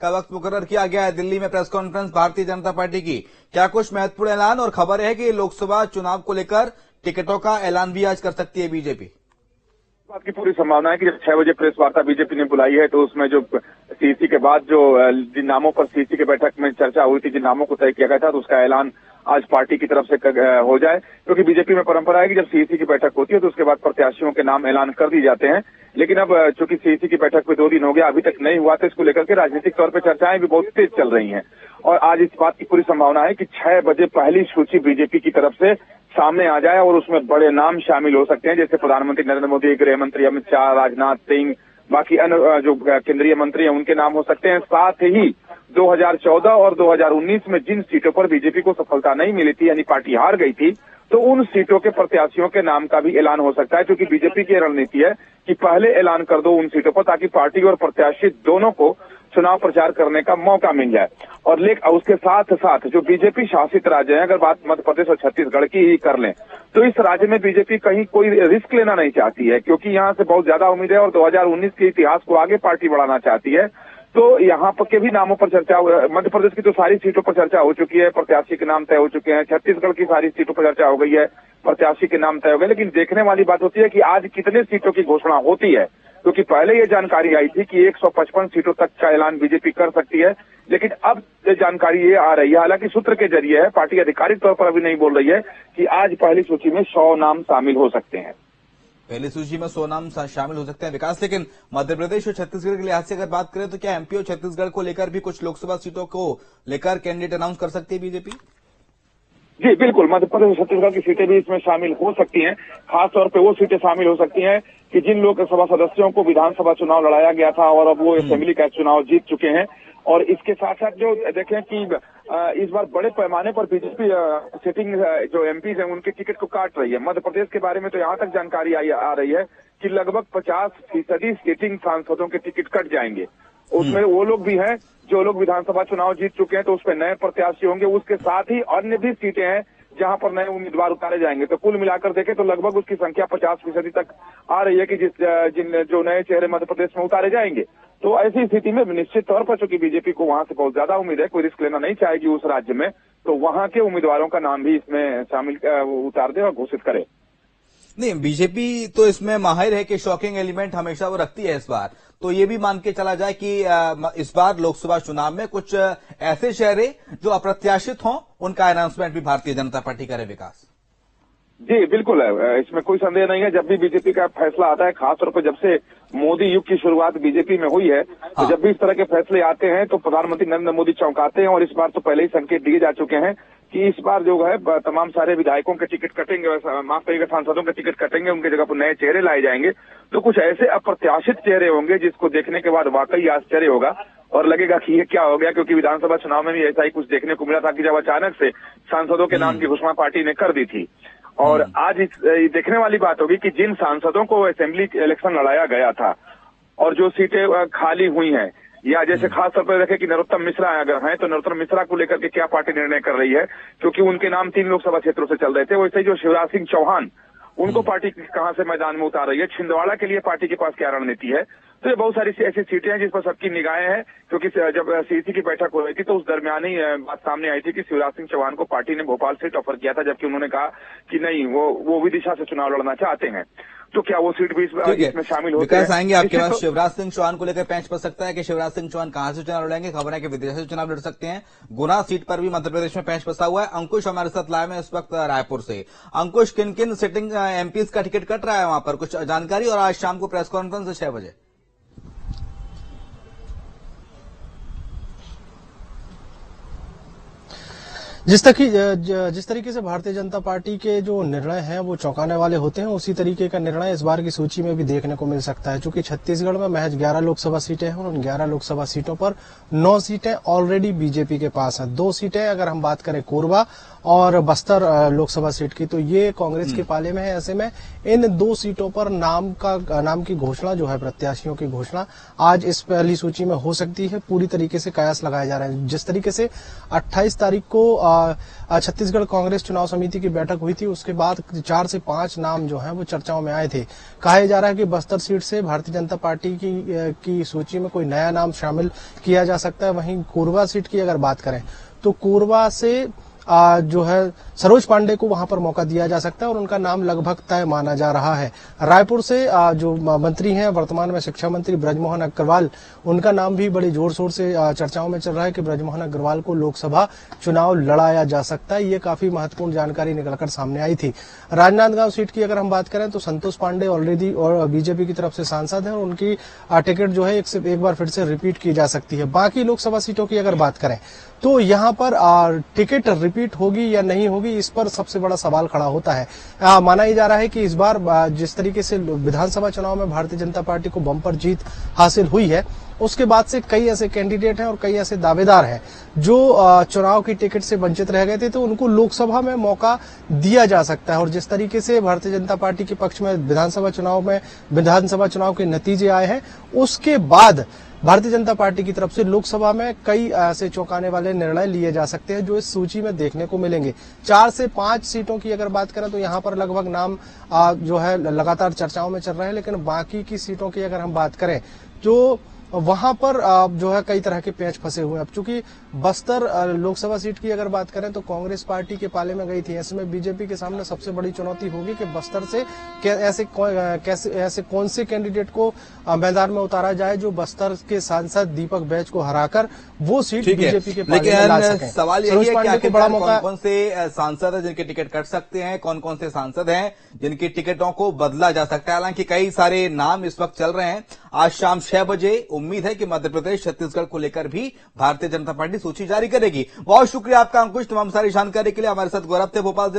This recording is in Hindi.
का वक्त मुकर्रर किया गया है। दिल्ली में press conference Bharatiya Janata party की, क्या कुछ महत्वपूर्ण ऐलान और खबर है कि लोकसभा चुनाव को लेकर टिकटों का ऐलान भी आज कर सकती है बीजेपी। बात की पूरी संभावना है कि जब 6 बजे प्रेस वार्ता बीजेपी ने बुलाई है तो उसमें जो सीईसी के बाद जो जिन नामों पर सीईसी की बैठक में चर्चा हुई थी, जिन नामों को तय किया गया था, तो उसका ऐलान आज पार्टी की तरफ से हो जाए, क्योंकि बीजेपी में परंपरा है कि जब सीईसी की बैठक होती है तो उसके बाद प्रत्याशियों के नाम ऐलान कर दिए जाते हैं। लेकिन अब चूंकि सीईसी की बैठक में 2 दिन हो गया, अभी तक नहीं हुआ, तो इसको लेकर के राजनीतिक तौर पर चर्चाएं भी बहुत तेज चल रही हैं। और आज इस बात की पूरी संभावना है कि 6 बजे पहली सूची बीजेपी की तरफ से सामने आ जाए और उसमें बड़े नाम शामिल हो सकते हैं, जैसे प्रधानमंत्री नरेंद्र मोदी, गृह मंत्री अमित शाह, राजनाथ सिंह, बाकी अन्य जो केंद्रीय मंत्री हैं उनके नाम हो सकते हैं। साथ ही 2014 और 2019 में जिन सीटों पर बीजेपी को सफलता नहीं मिली थी, यानी पार्टी हार गई थी, तो उन सीटों के प्रत्याशियों के नाम का भी ऐलान हो सकता है, क्योंकि बीजेपी की रणनीति है कि पहले ऐलान कर दो उन सीटों पर, ताकि पार्टी और प्रत्याशी दोनों को चुनाव प्रचार करने का मौका मिल जाए। और उसके साथ साथ जो बीजेपी शासित राज्य हैं, अगर बात मध्य प्रदेश और छत्तीसगढ़ की ही कर लें, तो इस राज्य में बीजेपी कहीं कोई रिस्क लेना नहीं चाहती है, क्योंकि यहाँ से बहुत ज्यादा उम्मीद है और 2019 के इतिहास को आगे पार्टी बढ़ाना चाहती है। तो यहाँ पर के भी नामों पर चर्चा, मध्य प्रदेश की तो सारी सीटों पर चर्चा हो चुकी है, प्रत्याशी के नाम तय हो चुके हैं। छत्तीसगढ़ की सारी सीटों पर चर्चा हो गई है, प्रत्याशी के नाम तय हो गए। लेकिन देखने वाली बात होती है कि आज कितने सीटों की घोषणा होती है, क्योंकि पहले ये जानकारी आई थी कि 155 सीटों तक का ऐलान बीजेपी कर सकती है, लेकिन अब ये जानकारी ये आ रही है, हालांकि सूत्र के जरिए है, पार्टी आधिकारिक तौर पर अभी नहीं बोल रही है, कि आज पहली सूची में 100 नाम शामिल हो सकते हैं। पहली सूची में 100 नाम शामिल हो सकते हैं विकास। लेकिन मध्य प्रदेश और छत्तीसगढ़ के लिहाज से अगर बात करें तो क्या एमपी और छत्तीसगढ़ को लेकर भी कुछ लोकसभा सीटों को लेकर कैंडिडेट अनाउंस कर सकती है बीजेपी? जी बिल्कुल, मध्य प्रदेश और छत्तीसगढ़ की सीटें भी इसमें शामिल हो सकती हैं। खासतौर पे वो सीटें शामिल हो सकती हैं कि जिन लोकसभा सदस्यों को विधानसभा चुनाव लड़ाया गया था और अब वो असेंबली का चुनाव जीत चुके हैं। और इसके साथ साथ जो देखें कि इस बार बड़े पैमाने पर बीजेपी सिटिंग जो एमपी हैं उनके टिकट को काट रही है। मध्य प्रदेश के बारे में तो यहाँ तक जानकारी आ रही है कि लगभग 50% सिटिंग सांसदों के टिकट कट जाएंगे। उसमें वो लोग भी हैं जो लोग विधानसभा चुनाव जीत चुके हैं, तो उसमें नए प्रत्याशी होंगे। उसके साथ ही अन्य भी सीटें हैं जहां पर नए उम्मीदवार उतारे जाएंगे। तो कुल मिलाकर देखें तो लगभग उसकी संख्या 50% तक आ रही है कि जो नए चेहरे मध्य प्रदेश में उतारे जाएंगे। तो ऐसी स्थिति में निश्चित तौर पर चूंकि बीजेपी को वहां से बहुत ज्यादा उम्मीद है, कोई रिस्क लेना नहीं चाहेगी उस राज्य में, तो वहां के उम्मीदवारों का नाम भी इसमें शामिल उतार दे और घोषित करे। नहीं, बीजेपी तो इसमें माहिर है कि शॉकिंग एलिमेंट हमेशा वो रखती है। इस बार तो ये भी मान के चला जाए कि इस बार लोकसभा चुनाव में कुछ ऐसे चेहरे जो अप्रत्याशित हों, उनका अनाउंसमेंट भी भारतीय जनता पार्टी करे विकास। जी बिल्कुल है, इसमें कोई संदेह नहीं है। जब भी बीजेपी का फैसला आता है, खासतौर पर जब से मोदी युग की शुरुआत बीजेपी में हुई है, तो जब भी इस तरह के फैसले आते हैं तो प्रधानमंत्री नरेंद्र मोदी चौंकाते हैं। और इस बार तो पहले ही संकेत दिए जा चुके हैं कि इस बार जो है तमाम सारे विधायकों के टिकट कटेंगे, माफ करिएगा सांसदों के टिकट कटेंगे, उनकी जगह पर नए चेहरे लाए जाएंगे। तो कुछ ऐसे अप्रत्याशित चेहरे होंगे जिसको देखने के बाद वाकई आश्चर्य होगा और लगेगा कि ये क्या हो गया, क्योंकि विधानसभा चुनाव में भी ऐसा ही कुछ देखने को मिला था कि जब अचानक से सांसदों के नाम की घोषणा पार्टी ने कर दी थी। और आज देखने वाली बात होगी कि जिन सांसदों को असेंबली इलेक्शन लड़ाया गया था और जो सीटें खाली हुई हैं, या जैसे खास तौर पर देखें कि नरोत्तम मिश्रा अगर हैं, तो नरोत्तम मिश्रा को लेकर के क्या पार्टी निर्णय कर रही है, क्योंकि उनके नाम 3 लोकसभा क्षेत्रों से चल रहे थे। वैसे ही जो शिवराज सिंह चौहान, उनको पार्टी कहां से मैदान में उतार रही है, छिंदवाड़ा के लिए पार्टी के पास क्या रणनीति है। तो ये बहुत सारी ऐसी सीटें हैं जिस पर सबकी निगाहें हैं, क्योंकि जब सीईसी की बैठक हो रही थी तो उस दरमियान ही बात सामने आई थी कि शिवराज सिंह चौहान को पार्टी ने भोपाल सीट ऑफर किया था, जबकि उन्होंने कहा कि नहीं, वो विदिशा से चुनाव लड़ना चाहते हैं। तो क्या वो सीट भी इसमें शामिल होती है? विकास आएंगे आपके पास। शिवराज सिंह चौहान को लेकर पेंच पड़ सकता है कि शिवराज सिंह चौहान कहां से चुनाव लड़ेंगे। खबर है कि विदिशा से चुनाव लड़ सकते हैं। गुना सीट पर भी मध्य प्रदेश में पेंच फंसा हुआ है। अंकुश हमारे साथ लाइव है इस वक्त रायपुर से। अंकुश, किन किन सिटिंग एमपीज का टिकट कट रहा है वहां पर, कुछ जानकारी? और आज शाम को प्रेस कॉन्फ्रेंस है 6 बजे। जिस तरीके से भारतीय जनता पार्टी के जो निर्णय हैं वो चौंकाने वाले होते हैं, उसी तरीके का निर्णय इस बार की सूची में भी देखने को मिल सकता है। चूंकि छत्तीसगढ़ में महज 11 लोकसभा सीटें हैं और उन 11 लोकसभा सीटों पर 9 सीटें ऑलरेडी बीजेपी के पास हैं। 2 सीटें अगर हम बात करें कोरबा और बस्तर लोकसभा सीट की, तो ये कांग्रेस के पाले में है। ऐसे में इन 2 सीटों पर नाम की घोषणा जो है, प्रत्याशियों की घोषणा आज इस पहली सूची में हो सकती है। पूरी तरीके से कयास लगाए जा रहे हैं। जिस तरीके से 28 तारीख को छत्तीसगढ़ कांग्रेस चुनाव समिति की बैठक हुई थी, उसके बाद 4 से 5 नाम जो हैं वो चर्चाओं में आए थे। कहा जा रहा है कि बस्तर सीट से भारतीय जनता पार्टी की सूची में कोई नया नाम शामिल किया जा सकता है। वहीं कोरबा सीट की अगर बात करें तो कोरबा से जो है सरोज पांडे को वहां पर मौका दिया जा सकता है और उनका नाम लगभग तय माना जा रहा है। रायपुर से जो मंत्री हैं वर्तमान में शिक्षा मंत्री बृजमोहन अग्रवाल, उनका नाम भी बड़े जोर शोर से चर्चाओं में चल रहा है कि बृजमोहन अग्रवाल को लोकसभा चुनाव लड़ाया जा सकता है। ये काफी महत्वपूर्ण जानकारी निकलकर सामने आई थी। राजनांदगांव सीट की अगर हम बात करें तो संतोष पांडे ऑलरेडी और बीजेपी की तरफ से सांसद हैं और उनकी टिकट जो है एक बार फिर से रिपीट की जा सकती है। बाकी लोकसभा सीटों की अगर बात करें तो यहाँ पर टिकट रिपीट होगी या नहीं होगी, इस पर सबसे बड़ा सवाल खड़ा होता है। माना ही जा रहा है कि इस बार जिस तरीके से विधानसभा चुनाव में भारतीय जनता पार्टी को बम्पर जीत हासिल हुई है, उसके बाद से कई ऐसे कैंडिडेट हैं और कई ऐसे दावेदार हैं जो चुनाव की टिकट से वंचित रह गए थे, तो उनको लोकसभा में मौका दिया जा सकता है। और जिस तरीके से भारतीय जनता पार्टी के पक्ष में विधानसभा चुनाव के नतीजे आए हैं, उसके बाद भारतीय जनता पार्टी की तरफ से लोकसभा में कई ऐसे चौंकाने वाले निर्णय लिए जा सकते हैं जो इस सूची में देखने को मिलेंगे। 4 से 5 सीटों की अगर बात करें तो यहाँ पर लगभग नाम जो है लगातार चर्चाओं में चल रहे हैं, लेकिन बाकी की सीटों की अगर हम बात करें तो वहां पर जो है कई तरह के पेच फंसे हुए हैं। अब चूंकि बस्तर लोकसभा सीट की अगर बात करें तो कांग्रेस पार्टी के पाले में गई थी, ऐसे में बीजेपी के सामने सबसे बड़ी चुनौती होगी कि बस्तर से ऐसे कौन से कैंडिडेट को मैदान में उतारा जाए जो बस्तर के सांसद दीपक बैज को हराकर वो सीट बीजेपी के पाले में ला सकें। सवाल यही है कि आखिर कौन कौन से सांसद है जिनके टिकट कट सकते हैं, कौन कौन से सांसद हैं जिनकी टिकटों को बदला जा सकता है। हालांकि कई सारे नाम इस वक्त चल रहे हैं। आज शाम 6 बजे उम्मीद है कि मध्य प्रदेश छत्तीसगढ़ को लेकर भी भारतीय जनता पार्टी सूची जारी करेगी। बहुत शुक्रिया आपका अंकुश, तमाम सारी जानकारी के लिए। हमारे साथ गौरव थे भोपाल से।